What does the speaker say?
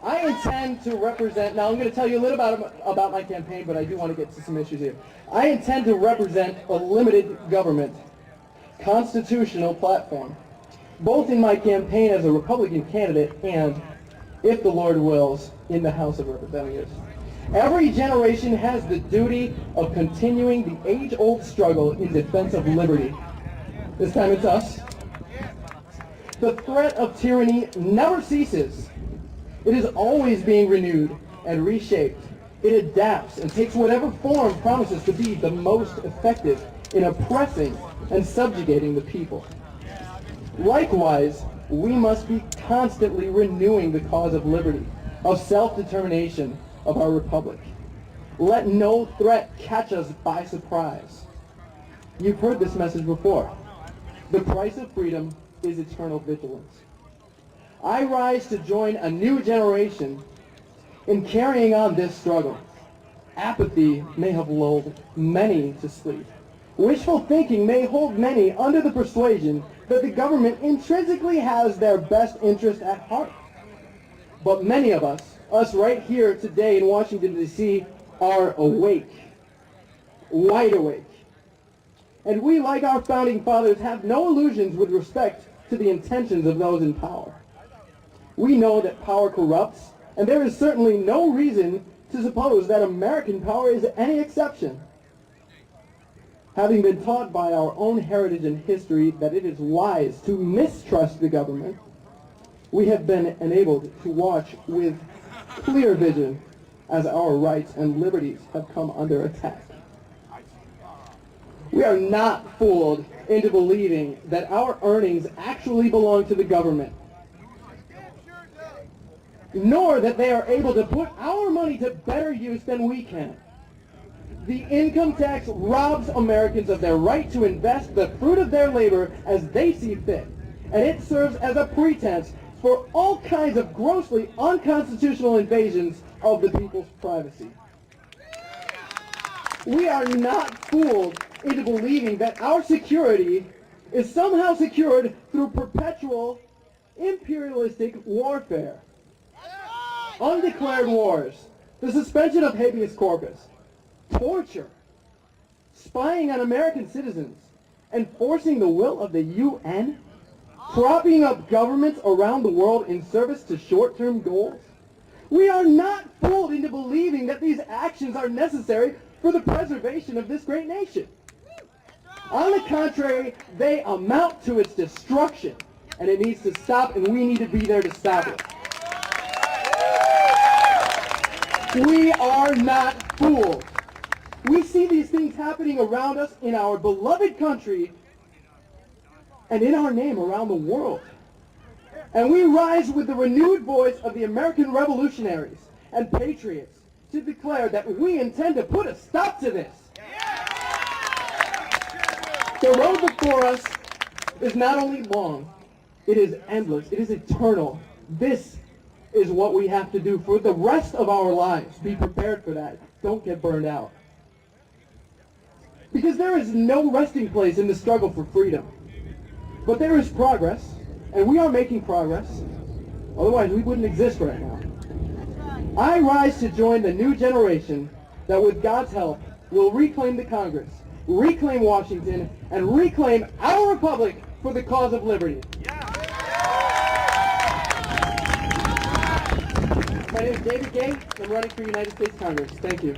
I intend to represent, now I'm going to tell you a little about my campaign, but I do want to get to some issues here. I intend to represent a limited government, constitutional platform, both in my campaign as a Republican candidate and, if the Lord wills, in the House of Representatives. Every generation has the duty of continuing the age-old struggle in defense of liberty. This time it's us. The threat of tyranny never ceases. It is always being renewed and reshaped. It adapts and takes whatever form promises to be the most effective in oppressing and subjugating the people. Likewise, we must be constantly renewing the cause of liberty, of self-determination of our republic. Let no threat catch us by surprise. You've heard this message before. The price of freedom is eternal vigilance. I rise to join a new generation in carrying on this struggle. Apathy may have lulled many to sleep. Wishful thinking may hold many under the persuasion that the government intrinsically has their best interest at heart. But many of us right here today in Washington, D.C., are awake, wide awake. And we, like our founding fathers, have no illusions with respect to the intentions of those in power. We know that power corrupts, and there is certainly no reason to suppose that American power is any exception. Having been taught by our own heritage and history that it is wise to mistrust the government, we have been enabled to watch with clear vision as our rights and liberties have come under attack. We are not fooled into believing that our earnings actually belong to the government, nor that they are able to put our money to better use than we can. The income tax robs Americans of their right to invest the fruit of their labor as they see fit, and it serves as a pretense for all kinds of grossly unconstitutional invasions of the people's privacy. We are not fooled into believing that our security is somehow secured through perpetual imperialistic warfare. Undeclared wars, the suspension of habeas corpus, torture, spying on American citizens, enforcing the will of the UN, propping up governments around the world in service to short-term goals. We are not fooled into believing that these actions are necessary for the preservation of this great nation. On the contrary, they amount to its destruction, and it needs to stop, and we need to be there to stop it. We are not fooled. We see these things happening around us in our beloved country and in our name around the world. And we rise with the renewed voice of the American revolutionaries and patriots to declare that we intend to put a stop to this. The road before us is not only long, it is endless, it is eternal. This is what we have to do for the rest of our lives. Be prepared for that. Don't get burned out. Because there is no resting place in the struggle for freedom. But there is progress, and we are making progress. Otherwise, we wouldn't exist right now. I rise to join the new generation that, with God's help, will reclaim the Congress, reclaim Washington, and reclaim our republic for the cause of liberty. My name is David Gay. I'm running for United States Congress. Thank you.